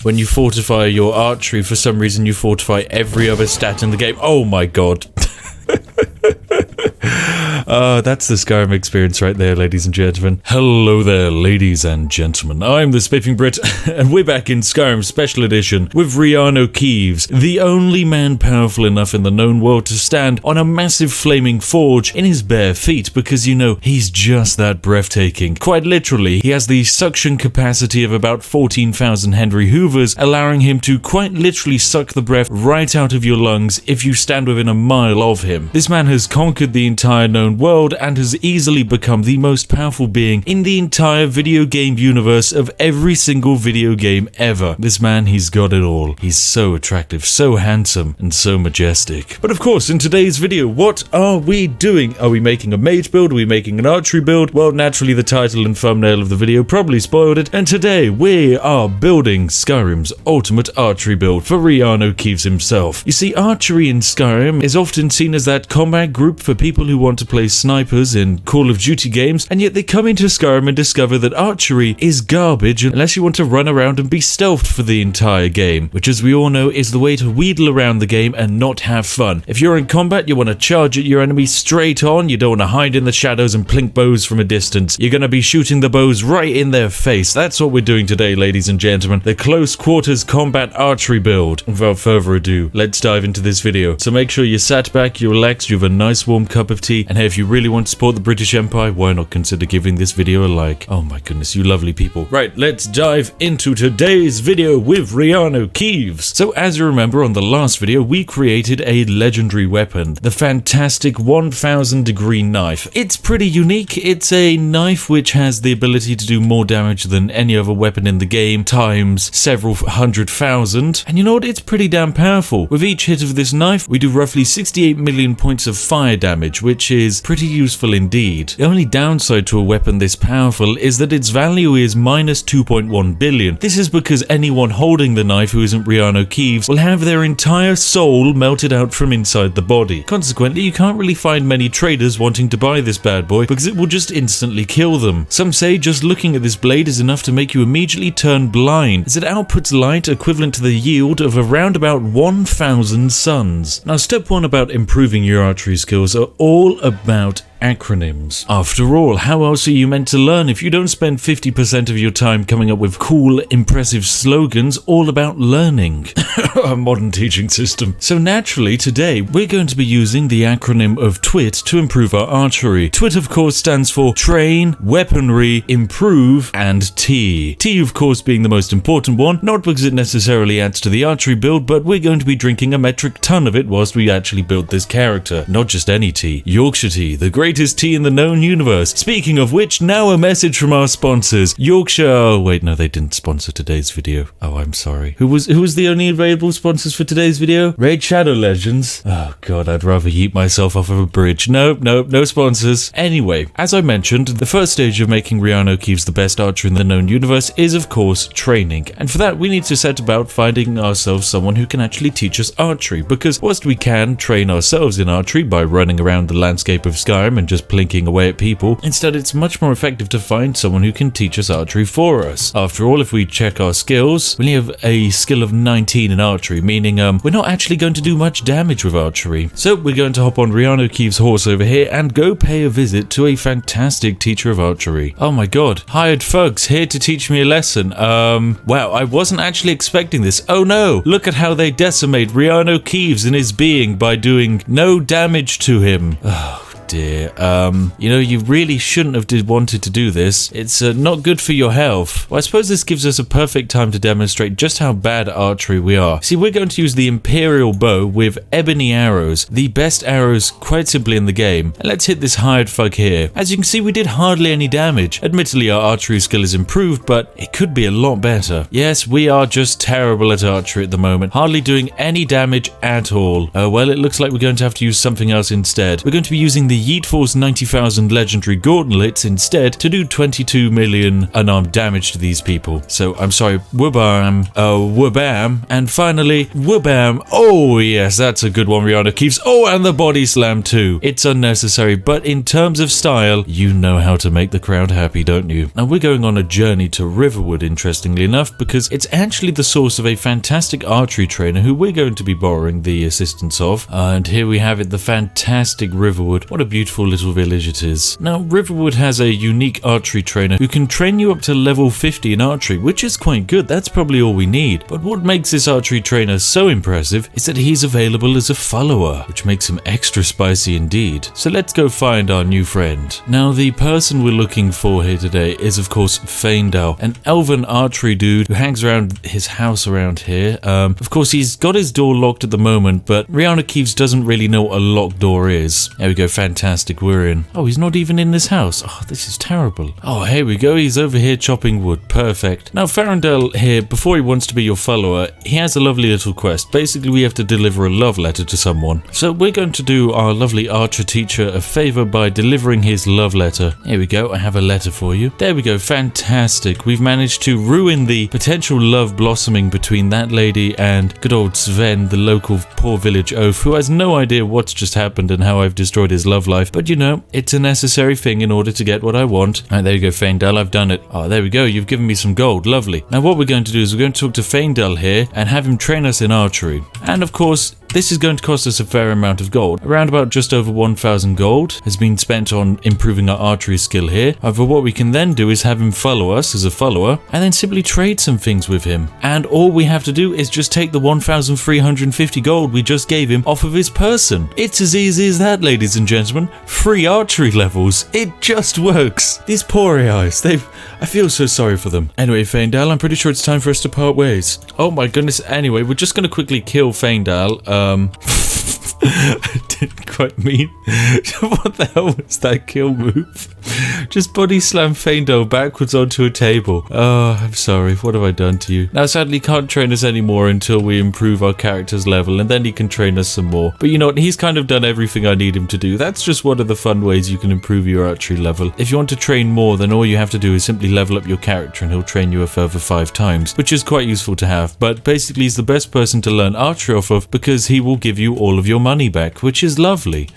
When you fortify your archery, for some reason you fortify every other stat in the game. Oh my god. That's the Skyrim experience right there, ladies and gentlemen. Hello there, ladies and gentlemen. I'm the Spiffing Brit, and we're back in Skyrim Special Edition with Reanu Keeves, the only man powerful enough in the known world to stand on a massive flaming forge in his bare feet, because, you know, he's just that breathtaking. Quite literally, he has the suction capacity of about 14,000 Henry Hoovers, allowing him to quite literally suck the breath right out of your lungs if you stand within a mile of him. This man has conquered the entire known world and has easily become the most powerful being in the entire video game universe of every single video game ever. This man, he's got it all. He's so attractive, so handsome, and so majestic. But of course, in today's video, what are we doing? Are we making a mage build? Are we making an archery build? Well, naturally, the title and thumbnail of the video probably spoiled it, and today we are building Skyrim's ultimate archery build for Reanu Keeves himself. You see, archery in Skyrim is often seen as that combat group for people who want to play snipers in Call of Duty games, and yet they come into Skyrim and discover that archery is garbage unless you want to run around and be stealthed for the entire game, which, as we all know, is the way to wheedle around the game and not have fun. If you're in combat, you want to charge at your enemy straight on, you don't want to hide in the shadows and plink bows from a distance. You're going to be shooting the bows right in their face. That's what we're doing today, ladies and gentlemen, the close quarters combat archery build. Without further ado, let's dive into this video. So make sure you're sat back, you're relaxed, you have a nice warm cup of tea, and hey, if you really want to support the British Empire, why not consider giving this video a like? Oh my goodness, you lovely people. Right, let's dive into today's video with Reanu Keeves. So as you remember, on the last video, we created a legendary weapon, the fantastic 1000 degree knife. It's pretty unique. It's a knife which has the ability to do more damage than any other weapon in the game, times several 100,000. And you know what? It's pretty damn powerful. With each hit of this knife, we do roughly 68 million points of fire damage, which is pretty useful indeed. The only downside to a weapon this powerful is that its value is minus 2.1 billion. This is because anyone holding the knife who isn't Reanu Keeves will have their entire soul melted out from inside the body. Consequently, you can't really find many traders wanting to buy this bad boy because it will just instantly kill them. Some say just looking at this blade is enough to make you immediately turn blind, as it outputs light equivalent to the yield of around about 1,000 suns. Now, step one about improving your archery skills are all about acronyms. After all, how else are you meant to learn if you don't spend 50% of your time coming up with cool, impressive slogans all about learning? A modern teaching system. So naturally, today, we're going to be using the acronym of TWIT to improve our archery. TWIT, of course, stands for Train, Weaponry, Improve, and T. T, of course, being the most important one, not because it necessarily adds to the archery build, but we're going to be drinking a metric ton of it whilst we actually build this character. Not just any tea. Yorkshire tea, the greatest tea in the known universe. Speaking of which, now a message from our sponsors. Yorkshire... Oh, wait, no, they didn't sponsor today's video. Oh, I'm sorry. Who was the only available sponsors for today's video? Raid Shadow Legends. Oh, God, I'd rather yeet myself off of a bridge. Nope, no sponsors. Anyway, as I mentioned, the first stage of making Reanu Keeves the best archer in the known universe is, of course, training. And for that, we need to set about finding ourselves someone who can actually teach us archery, because whilst we can train ourselves in archery by running around the landscape of Skyrim and just plinking away at people, instead it's much more effective to find someone who can teach us archery for us. After all, if we check our skills, we only have a skill of 19 in archery, meaning we're not actually going to do much damage with archery. So we're going to hop on Reanu Keeves' horse over here and go pay a visit to a fantastic teacher of archery. Oh my god, hired thugs here to teach me a lesson. Wow, I wasn't actually expecting this. Oh no, look at how they decimate Reanu Keeves and his being by doing no damage to him. Oh dear. You know, you really shouldn't have wanted to do this. It's not good for your health. Well, I suppose this gives us a perfect time to demonstrate just how bad at archery we are. See, we're going to use the Imperial Bow with ebony arrows, the best arrows quite simply in the game. And let's hit this hired thug here. As you can see, we did hardly any damage. Admittedly, our archery skill is improved, but it could be a lot better. Yes, we are just terrible at archery at the moment, hardly doing any damage at all. Well, it looks like we're going to have to use something else instead. We're going to be using the the Yeet Force 90,000 legendary gauntlets instead to do 22 million unarmed damage to these people. So I'm sorry, wabam, wabam, and finally, wabam. Oh yes, that's a good one, Reanu Keeves. Oh, and the body slam too. It's unnecessary, but in terms of style, you know how to make the crowd happy, don't you? Now we're going on a journey to Riverwood, interestingly enough, because it's actually the source of a fantastic archery trainer who we're going to be borrowing the assistance of. And here we have it, the fantastic Riverwood. What a beautiful little village it is. Now, Riverwood has a unique archery trainer who can train you up to level 50 in archery, which is quite good. That's probably all we need. But what makes this archery trainer so impressive is that he's available as a follower, which makes him extra spicy indeed. So let's go find our new friend. Now, the person we're looking for here today is, of course, Faendal, an elven archery dude who hangs around his house around here. Of course, he's got his door locked at the moment, but Reanu Keeves doesn't really know what a locked door is. There we go, fantastic, we're in. Oh, he's not even in this house. Oh, this is terrible. Oh, here we go, he's over here chopping wood. Perfect. Now, Faendal here, before he wants to be your follower, he has a lovely little quest. Basically, we have to deliver a love letter to someone. So we're going to do our lovely archer teacher a favor by delivering his love letter. Here we go, I have a letter for you. There we go, fantastic. We've managed to ruin the potential love blossoming between that lady and good old Sven, the local poor village oaf, who has no idea what's just happened and how I've destroyed his love life. But you know, it's a necessary thing in order to get what I want. Alright, there you go, Faendal, I've done it. Oh, there we go, you've given me some gold, lovely. Now what we're going to do is we're going to talk to Faendal here and have him train us in archery. And of course, this is going to cost us a fair amount of gold. Around about just over 1,000 gold has been spent on improving our archery skill here. However, what we can then do is have him follow us as a follower and then simply trade some things with him. And all we have to do is just take the 1,350 gold we just gave him off of his person. It's as easy as that, ladies and gentlemen. Free archery levels. It just works. These poor AIs, I feel so sorry for them. Anyway, Faendal, I'm pretty sure it's time for us to part ways. Oh my goodness. Anyway, we're just going to quickly kill Faendal. I didn't quite mean. What the hell was that kill move? Just body slam Faendal backwards onto a table. Oh, I'm sorry. What have I done to you? Now, sadly, he can't train us anymore until we improve our character's level, and then he can train us some more. But you know what? He's kind of done everything I need him to do. That's just one of the fun ways you can improve your archery level. If you want to train more, then all you have to do is simply level up your character, and he'll train you a further 5 times, which is quite useful to have. But basically, he's the best person to learn archery off of because he will give you all of your money back, which is lovely.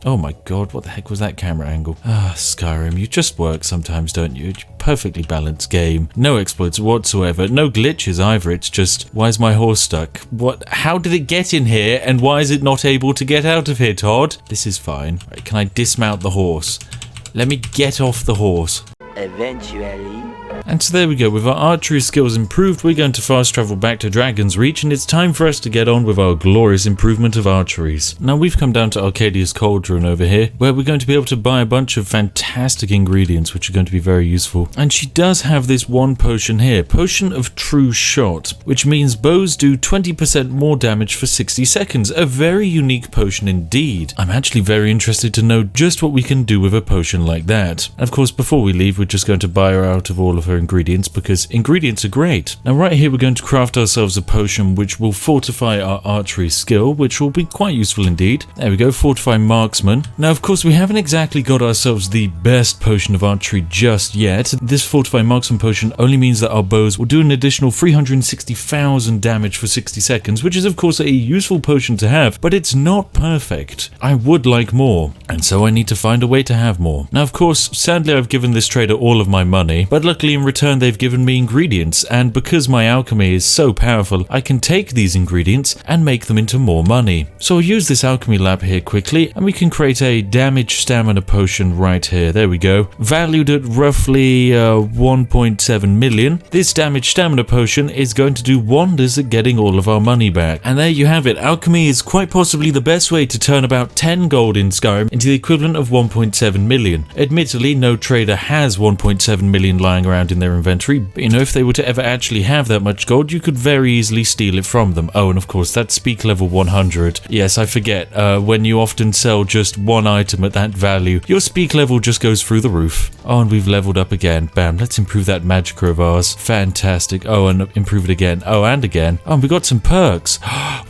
Oh my god, what the heck was that camera angle? Ah, Skyrim, you just work sometimes, don't you? Perfectly balanced game. No exploits whatsoever. No glitches either. It's just, why is my horse stuck? What? How did it get in here and why is it not able to get out of here, Todd? This is fine. Right, can I dismount the horse? Let me get off the horse. Eventually. And so there we go, with our archery skills improved, we're going to fast travel back to Dragon's Reach, and it's time for us to get on with our glorious improvement of archeries. Now we've come down to Arcadia's Cauldron over here, where we're going to be able to buy a bunch of fantastic ingredients, which are going to be very useful. And she does have this one potion here, Potion of True Shot, which means bows do 20% more damage for 60 seconds. A very unique potion indeed. I'm actually very interested to know just what we can do with a potion like that. And of course, before we leave, we're just going to buy her out of all of her ingredients because ingredients are great. Now right here we're going to craft ourselves a potion which will fortify our archery skill, which will be quite useful indeed. There we go, Fortify Marksman. Now of course we haven't exactly got ourselves the best potion of archery just yet. This Fortify Marksman potion only means that our bows will do an additional 360,000 damage for 60 seconds, which is of course a useful potion to have, but it's not perfect. I would like more, and so I need to find a way to have more. Now of course, sadly I've given this trader all of my money, but luckily in return they've given me ingredients, and because my alchemy is so powerful, I can take these ingredients and make them into more money. So I'll use this alchemy lab here quickly, and we can create a damage stamina potion right here. There we go. Valued at roughly 1.7 million. This damage stamina potion is going to do wonders at getting all of our money back. And there you have it. Alchemy is quite possibly the best way to turn about 10 gold in Skyrim into the equivalent of 1.7 million. Admittedly, no trader has 1.7 million lying around in in their inventory, but you know, if they were to ever actually have that much gold, you could very easily steal it from them. Oh, and of course, that's speak level 100. Yes, I forget, when you often sell just one item at that value, your speak level just goes through the roof. Oh, and we've leveled up again. Bam, let's improve that magicka of ours. Fantastic. Oh, and improve it again. Oh, and again. Oh, and we got some perks,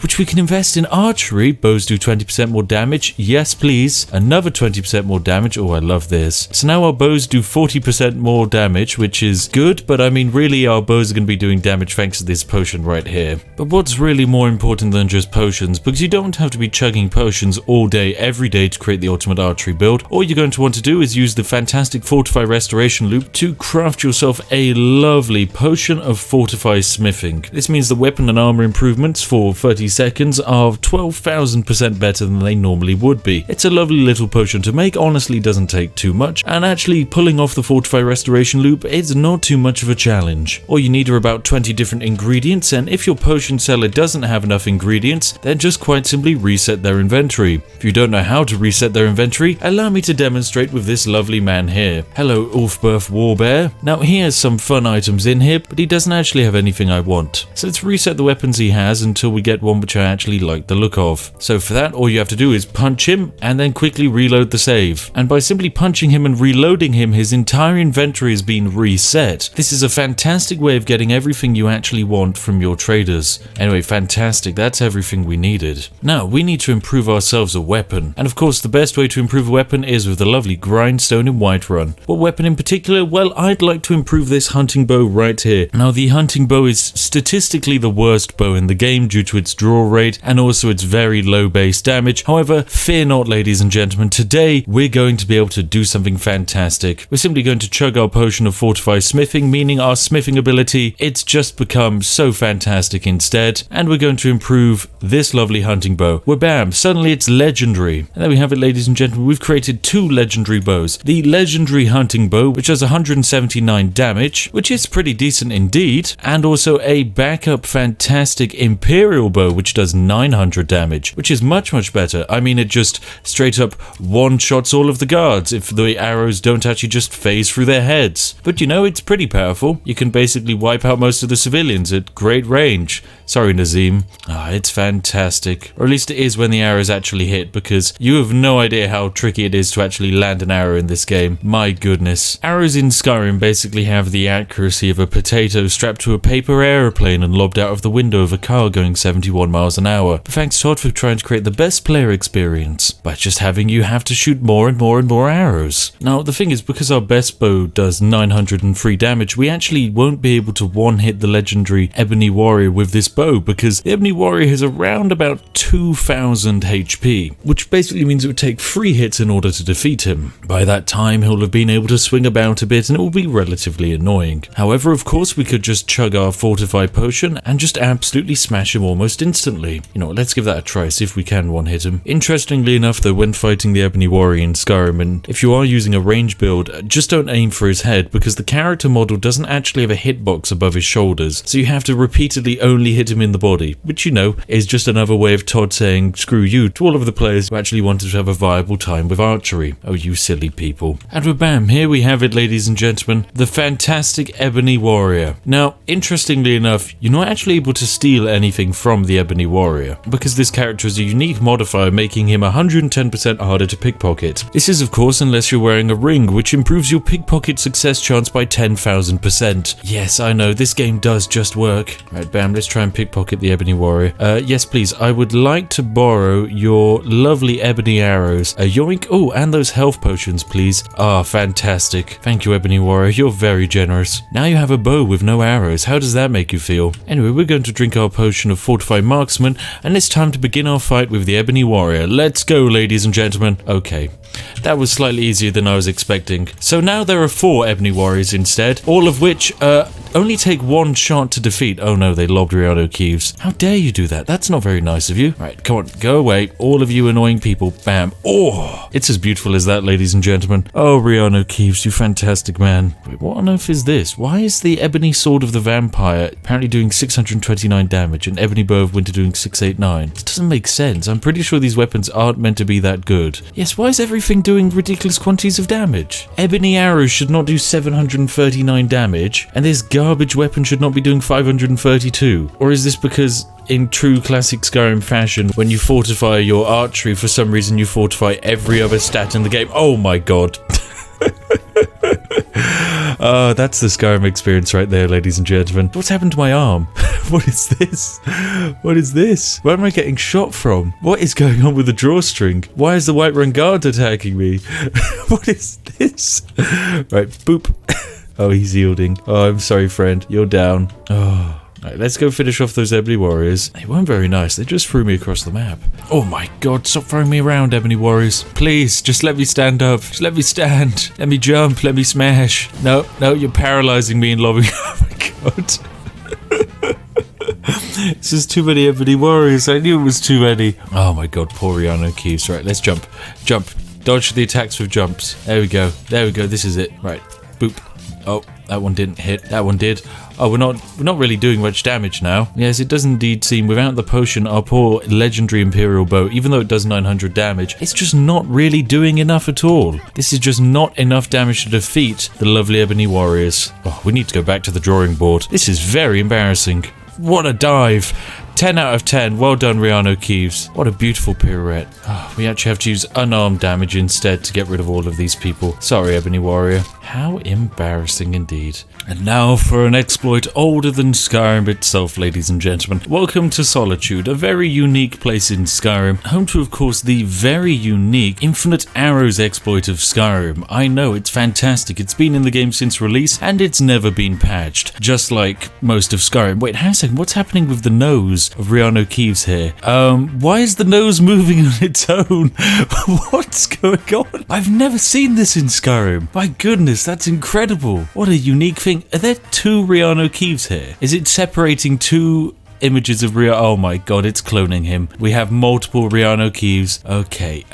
which we can invest in archery. Bows do 20% more damage. Yes, please. Another 20% more damage. Oh, I love this. So now our bows do 40% more damage, which is good, but I mean, really, our bows are going to be doing damage thanks to this potion right here. But what's really more important than just potions, because you don't have to be chugging potions all day, every day to create the ultimate archery build. All you're going to want to do is use the fantastic Fortify Restoration loop to craft yourself a lovely potion of Fortify Smithing. This means the weapon and armor improvements for 30 seconds are 12,000% better than they normally would be. It's a lovely little potion to make, honestly doesn't take too much, and actually pulling off the Fortify Restoration loop is not too much of a challenge. All you need are about 20 different ingredients, and if your potion seller doesn't have enough ingredients, then just quite simply reset their inventory. If you don't know how to reset their inventory, allow me to demonstrate with this lovely man here. Hello, Ulfberth Warbear. Now, he has some fun items in here, but he doesn't actually have anything I want. So let's reset the weapons he has until we get one which I actually like the look of. So for that, all you have to do is punch him and then quickly reload the save. And by simply punching him and reloading him, his entire inventory has been reset. This is a fantastic way of getting everything you actually want from your traders. Anyway, fantastic. That's everything we needed. Now, we need to improve ourselves a weapon. And of course, the best way to improve a weapon is with the lovely Grindstone in Whiterun. What weapon in particular? Well, I'd like to improve this hunting bow right here. Now, the hunting bow is statistically the worst bow in the game due to its draw rate and also its very low base damage. However, fear not, ladies and gentlemen, today we're going to be able to do something fantastic. We're simply going to chug our potion of Fortify Smithing, meaning our smithing ability, it's just become so fantastic instead, and we're going to improve this lovely hunting bow, where bam, suddenly it's legendary. And there we have it, ladies and gentlemen, we've created two legendary bows. The legendary hunting bow, which has 179 damage, which is pretty decent indeed, and also a backup fantastic imperial bow, which does 900 damage, which is much better. I mean, it just straight up one-shots all of the guards if the arrows don't actually just phase through their heads. But you know, it's pretty powerful. You can basically wipe out most of the civilians at great range. Sorry, Nazim. It's fantastic. Or at least it is when the arrows actually hit, because you have no idea how tricky it is to actually land an arrow in this game. My goodness. Arrows in Skyrim basically have the accuracy of a potato strapped to a paper aeroplane and lobbed out of the window of a car going 71 miles an hour. But thanks to Todd for trying to create the best player experience by just having you have to shoot more and more arrows. Now, the thing is, because our best bow does 903 damage, we actually won't be able to one-hit the legendary Ebony Warrior with this bow, because the Ebony Warrior has around about 2000 HP, which basically means it would take 3 hits in order to defeat him. By that time, he'll have been able to swing about a bit and it will be relatively annoying. However, of course, we could just chug our Fortify Potion and just absolutely smash him almost instantly. You know what, let's give that a try, see if we can one-hit him. Interestingly enough though, when fighting the Ebony Warrior in Skyrim, and if you are using a range build, just don't aim for his head, because the character model doesn't actually have a hitbox above his shoulders, so you have to repeatedly only hit him in the body, which, you know, is just another way of Todd saying screw you to all of the players who actually wanted to have a viable time with archery. Oh, you silly people. And bam, here we have it, ladies and gentlemen, the fantastic Ebony Warrior. Now, interestingly enough, you're not actually able to steal anything from the Ebony Warrior, because this character has a unique modifier making him 110% harder to pickpocket. This is, of course, unless you're wearing a ring, which improves your pickpocket success chance by 10,000%. Yes, I know, this game does just work. Right, bam, let's try and pickpocket the Ebony Warrior. Yes, please, I would like to borrow your lovely ebony arrows. Yoink. Oh, and those health potions, please. Ah, fantastic. Thank you, Ebony Warrior, you're very generous. Now you have a bow with no arrows. How does that make you feel? Anyway, we're going to drink our potion of Fortify Marksman, and it's time to begin our fight with the Ebony Warrior. Let's go, ladies and gentlemen. Okay, that was slightly easier than I was expecting. So now there are 4 Ebony Warriors instead, all of which, only take one shot to defeat. Oh no, they lobbed Reanu keeves. How dare you do that? That's not very nice of you. Right, come on, go away. All of you annoying people. Bam. Oh, it's as beautiful as that, ladies and gentlemen. Oh, Reanu keeves, you fantastic man. Wait, what on earth is this? Why is the ebony sword of the vampire apparently doing 629 damage and ebony bow of winter doing 689? It doesn't make sense. I'm pretty sure these weapons aren't meant to be that good. Yes, why is everything doing ridiculous quantities of damage? Ebony arrows should not do 739 damage, and this garbage weapon should not be doing 532. Or is this because in true classic Skyrim fashion, when you fortify your archery, for some reason you fortify every other stat in the game? Oh my god. Oh, that's the Skyrim experience right there, ladies and gentlemen. What's happened to my arm? What is this? What is this? Where am I getting shot from? What is going on with the drawstring? Why is the Whiterun Guard attacking me? What is this? Right, boop. Oh, he's yielding. Oh, I'm sorry, friend. You're down. Oh. Right, let's go finish off those ebony warriors. They weren't very nice. They just threw me across the map. Oh my god, stop throwing me around, ebony warriors. Please, just let me stand up. Just let me stand. Let me jump. Let me smash. No, no, you're paralyzing me and lobbing. Oh my god. This is too many ebony warriors. I knew it was too many. Oh my god, poor Reanu keeves. Right, let's jump. Jump. Dodge the attacks with jumps. There we go. There we go. This is it. Right. Boop. Oh, that one didn't hit. That one did. Oh, we're not really doing much damage now. Yes, it does indeed seem without the potion, our poor legendary Imperial bow, even though it does 900 damage, it's just not really doing enough at all. This is just not enough damage to defeat the lovely ebony warriors. Oh, we need to go back to the drawing board. This is very embarrassing. What a dive. 10 out of 10. Well done, Reanu keeves. What a beautiful pirouette. Oh, we actually have to use unarmed damage instead to get rid of all of these people. Sorry, ebony warrior. How embarrassing indeed. And now for an exploit older than Skyrim itself, ladies and gentlemen. Welcome to Solitude, a very unique place in Skyrim. Home to, of course, the very unique Infinite Arrows exploit of Skyrim. I know, it's fantastic. It's been in the game since release, and it's never been patched. Just like most of Skyrim. Wait, hang on a second. What's happening with the nose of Reanu keeves here? Why is the nose moving on its own? What's going on? I've never seen this in Skyrim. My goodness, that's incredible. What a unique thing. Are there two Reanu keeves here? Is it separating two images of Reanu? Oh my god, it's cloning him. We have multiple Reanu keeves. Okay,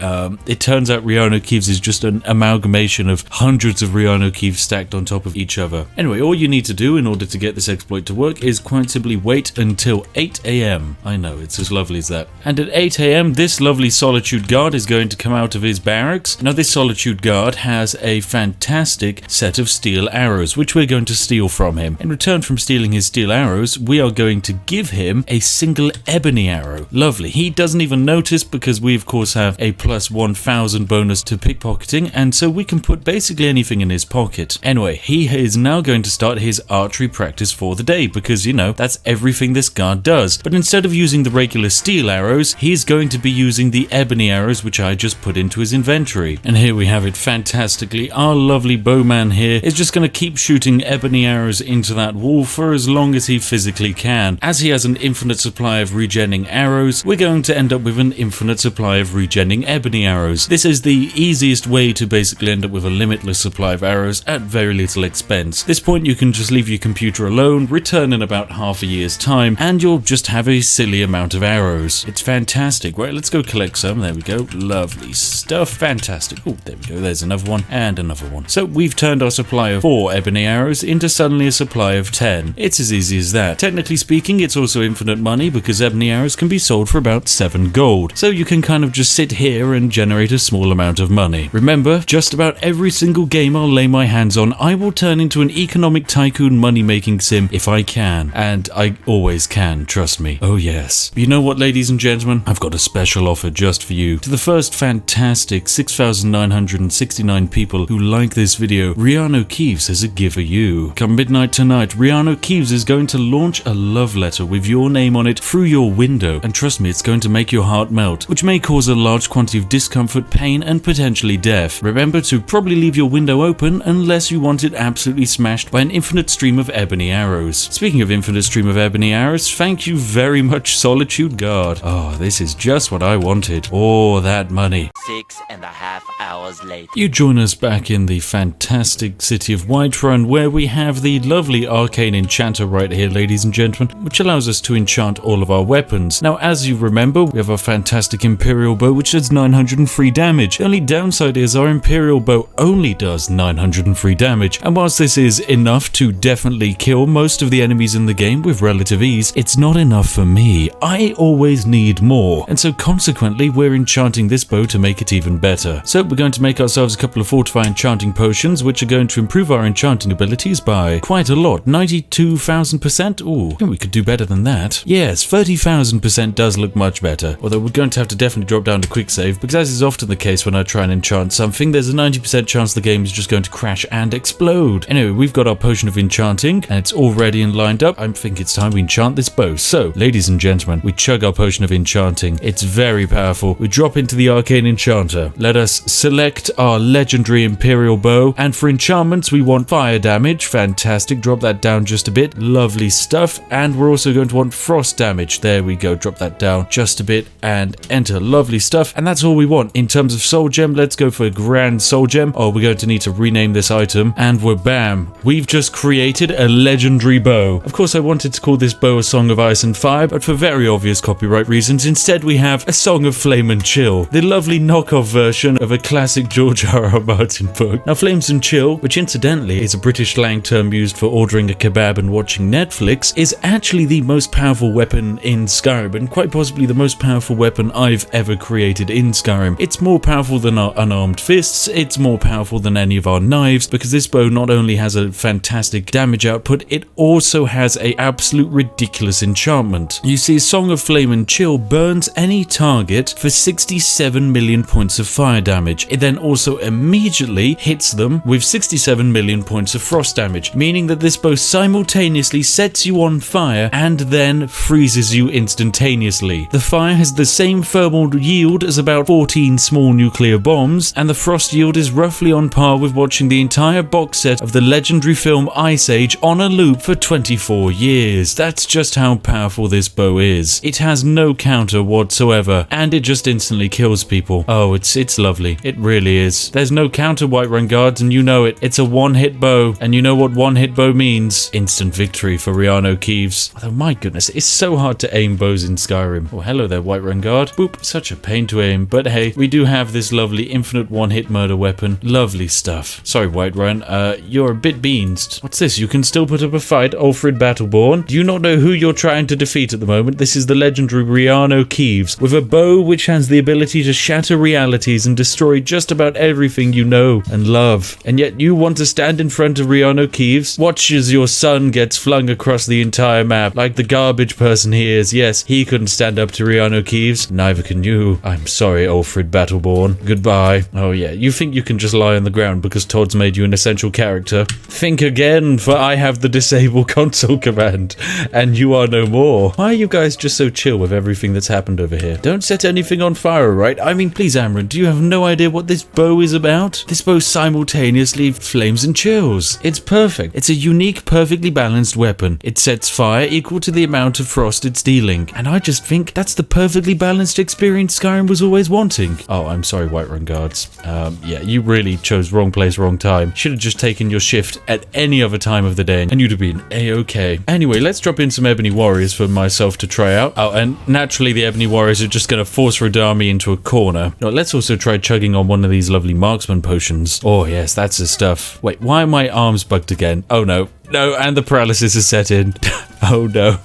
it turns out Reanu keeves is just an amalgamation of hundreds of Reanu keeves stacked on top of each other. Anyway, all you need to do in order to get this exploit to work is quite simply wait until 8 AM. I know, it's as lovely as that. And at 8 AM, this lovely Solitude guard is going to come out of his barracks. Now, this Solitude guard has a fantastic set of steel arrows, which we're going to steal from him. In return from stealing his steel arrows, we are going to give him a single ebony arrow. Lovely. He doesn't even notice because we of course have a plus 1000 bonus to pickpocketing, and so we can put basically anything in his pocket. Anyway, he is now going to start his archery practice for the day because, you know, that's everything this guard does. But instead of using the regular steel arrows, he's going to be using the ebony arrows, which I just put into his inventory. And here we have it fantastically. Our lovely bowman here is just going to keep shooting ebony arrows into that wall for as long as he physically can. As he has an infinite supply of regenning arrows, we're going to end up with an infinite supply of regenning ebony arrows. This is the easiest way to basically end up with a limitless supply of arrows at very little expense. At this point, you can just leave your computer alone, return in about half a year's time, and you'll just have a silly amount of arrows. It's fantastic. Right, let's go collect some. There we go. Lovely stuff. Fantastic. Oh, there we go. There's another one and another one. So we've turned our supply of 4 ebony arrows into suddenly a supply of 10. It's as easy as that. Technically speaking, it's also infinite money because ebony arrows can be sold for about 7 gold. So you can kind of just sit here and generate a small amount of money. Remember, just about every single game I'll lay my hands on, I will turn into an economic tycoon money-making sim if I can. And I always can, trust me. Oh yes. But you know what, ladies and gentlemen? I've got a special offer just for you. To the first fantastic 6,969 people who like this video, Reanu keeves has a gift for you. Come midnight tonight, Reanu keeves is going to launch a love letter with with your name on it through your window, and trust me, it's going to make your heart melt, which may cause a large quantity of discomfort, pain, and potentially death. Remember to probably leave your window open unless you want it absolutely smashed by an infinite stream of ebony arrows. Speaking of infinite stream of ebony arrows, thank you very much, Solitude Guard. Oh, this is just what I wanted. Oh, that money. 6.5 hours later. You join us back in the fantastic city of Whiterun, where we have the lovely arcane enchanter right here, ladies and gentlemen, which allows us to enchant all of our weapons. Now, as you remember, we have our fantastic Imperial Bow, which does 903 damage. The only downside is our Imperial Bow only does 903 damage, and whilst this is enough to definitely kill most of the enemies in the game with relative ease, it's not enough for me. I always need more, and so consequently we're enchanting this bow to make it even better. So we're going to make ourselves a couple of fortify enchanting potions, which are going to improve our enchanting abilities by quite a lot. 92,000%? Ooh, I think we could do better than that. Yes, 30,000% does look much better, although we're going to have to definitely drop down to quick save, because as is often the case when I try and enchant something, there's a 90% chance the game is just going to crash and explode. Anyway, we've got our potion of enchanting, and it's all ready and lined up. I think it's time we enchant this bow. So, ladies and gentlemen, we chug our potion of enchanting. It's very powerful. We drop into the arcane enchanter. Let us select our legendary Imperial Bow, and for enchantments we want fire damage. Fantastic. Drop that down just a bit. Lovely stuff. And we're also going to want frost damage. There we go. Drop that down just a bit and enter. Lovely stuff. And that's all we want. In terms of soul gem, let's go for a grand soul gem. Oh, we're going to need to rename this item, and we're bam. We've just created a legendary bow. Of course, I wanted to call this bow a Song of Ice and Fire, but for very obvious copyright reasons, instead we have a Song of Flame and Chill, the lovely knockoff version of a classic George R.R. Martin book. Now, Flames and Chill, which incidentally is a British slang term used for ordering a kebab and watching Netflix, is actually the most powerful weapon in Skyrim, and quite possibly the most powerful weapon I've ever created in Skyrim. It's more powerful than our unarmed fists, it's more powerful than any of our knives, because this bow not only has a fantastic damage output, it also has a absolute ridiculous enchantment. You see, Song of Flame and Chill burns any target for 67 million points of fire damage. It then also immediately hits them with 67 million points of frost damage, meaning that this bow simultaneously sets you on fire and then freezes you instantaneously. The fire has the same thermal yield as about 14 small nuclear bombs, and the frost yield is roughly on par with watching the entire box set of the legendary film Ice Age on a loop for 24 years. That's just how powerful this bow is. It has no counter whatsoever, and it just instantly kills people. Oh, it's lovely. It really is. There's no counter, Whiterun Guards, and you know it. It's a one-hit bow, and you know what one-hit bow means? Instant victory for Reanu Keeves. Although, my goodness, it's so hard to aim bows in Skyrim. Oh, hello there, Whiterun Guard. Boop, such a pain to aim, but hey, we do have this lovely infinite one-hit murder weapon. Lovely stuff. Sorry, Whiterun, you're a bit beansed. What's this? You can still put up a fight, Ulfrid Battleborn? Do you not know who you're trying to defeat at the moment? This is the legendary Reanu Keeves, with a bow which has the ability to shatter realities and destroy just about everything you know and love. And yet you want to stand in front of Reanu Keeves? Watch as your son gets flung across the entire map, like the garbage person he is. Yes, he couldn't stand up to Reanu Keeves. Neither can you. I'm sorry, Ulfrid Battleborn. Goodbye. Oh yeah, you think you can just lie on the ground because Todd's made you an essential character? Think again, for I have the disable console command, and you are no more. Why are you guys just so chill with everything that's happened over here? Don't set anything on fire, right? I mean, please, Amryn, do you have no idea what this bow is about? This bow simultaneously flames and chills. It's perfect. It's a unique, perfectly balanced weapon. It sets fire equal to the amount of frost it's dealing, and I just think that's the perfectly balanced experience Skyrim was always wanting. Oh, I'm sorry, Whiterun Guards. Yeah, you really chose wrong place, wrong time. Should have just taken your shift at any other time of the day, and you'd have been A-okay. Anyway, let's drop in some Ebony Warriors for myself to try out. Oh, and naturally the Ebony Warriors are just going to force Radami into a corner. No, let's also try chugging on one of these lovely marksman potions. Oh yes, that's the stuff. Wait, why are my arms bugged again? Oh no. No, and the paralysis is set in. Oh no.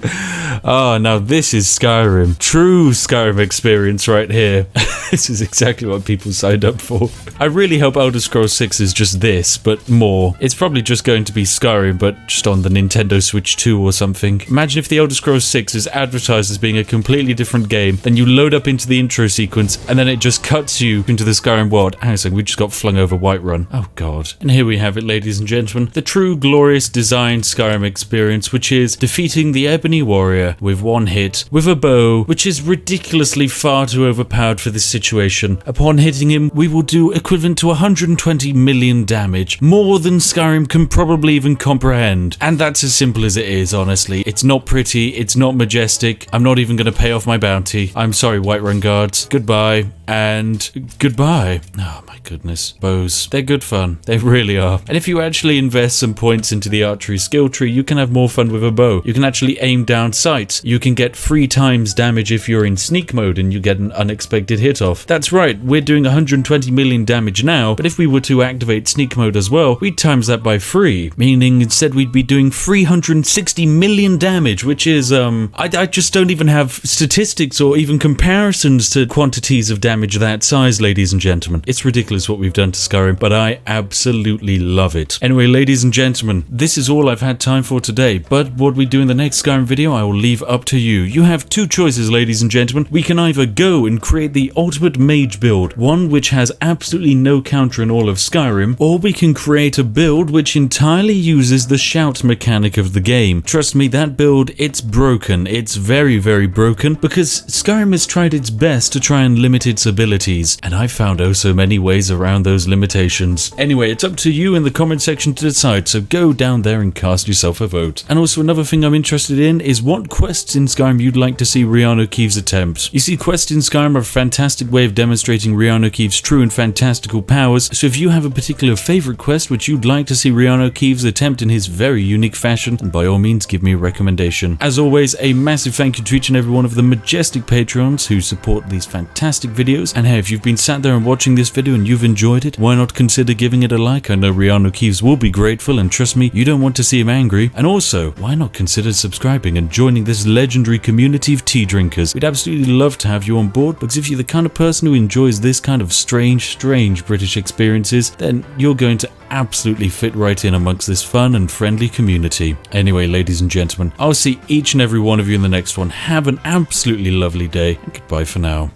Oh, now this is Skyrim. True Skyrim experience right here. This is exactly what people signed up for. I really hope Elder Scrolls 6 is just this, but more. It's probably just going to be Skyrim, but just on the Nintendo Switch 2 or something. Imagine if the Elder Scrolls 6 is advertised as being a completely different game, then you load up into the intro sequence, and then it just cuts you into the Skyrim world. Hang on a second, we just got flung over Whiterun. Oh god. And here we have it, ladies and gentlemen. The true glorious design Skyrim experience, which is defeating the Ebony Warrior warrior with one hit with a bow, which is ridiculously far too overpowered for this situation. Upon hitting him, we will do equivalent to 120 million damage, more than Skyrim can probably even comprehend. And that's as simple as it is, honestly. It's not pretty, it's not majestic. I'm not even going to pay off my bounty. I'm sorry, Whiterun guards. Goodbye and goodbye. Oh my goodness. Bows. They're good fun. They really are. And if you actually invest some points into the archery skill tree, you can have more fun with a bow. You can actually aim down sights. You can get 3 times damage if you're in sneak mode and you get an unexpected hit off. That's right, we're doing 120 million damage now, but if we were to activate sneak mode as well, we'd times that by 3, meaning instead we'd be doing 360 million damage, which is, I just don't even have statistics or even comparisons to quantities of damage that size, ladies and gentlemen. It's ridiculous what we've done to Skyrim, but I absolutely love it. Anyway, ladies and gentlemen, this is all I've had time for today, but what we do in the next Skyrim video, I will leave up to you. You have 2 choices, ladies and gentlemen. We can either go and create the ultimate mage build, one which has absolutely no counter in all of Skyrim, or we can create a build which entirely uses the shout mechanic of the game. Trust me, that build, it's broken. It's very, very broken, because Skyrim has tried its best to try and limit its abilities, and I've found oh so many ways around those limitations. Anyway, it's up to you in the comment section to decide, so go down there and cast yourself a vote. And also another thing I'm interested in is what quests in Skyrim you'd like to see Reanu Keeves attempt. You see, quests in Skyrim are a fantastic way of demonstrating Reanu Keeves' true and fantastical powers, so if you have a particular favorite quest which you'd like to see Reanu Keeves attempt in his very unique fashion, then by all means give me a recommendation. As always, a massive thank you to each and every one of the majestic patrons who support these fantastic videos, and hey, if you've been sat there and watching this video and you've enjoyed it, why not consider giving it a like? I know Reanu Keeves will be grateful, and trust me, you don't want to see him angry. And also, why not consider subscribing and joining this legendary community of tea drinkers? We'd absolutely love to have you on board, because if you're the kind of person who enjoys this kind of strange British experiences, then you're going to absolutely fit right in amongst this fun and friendly community. Anyway, ladies and gentlemen, I'll see each and every one of you in the next one. Have an absolutely lovely day, and goodbye for now.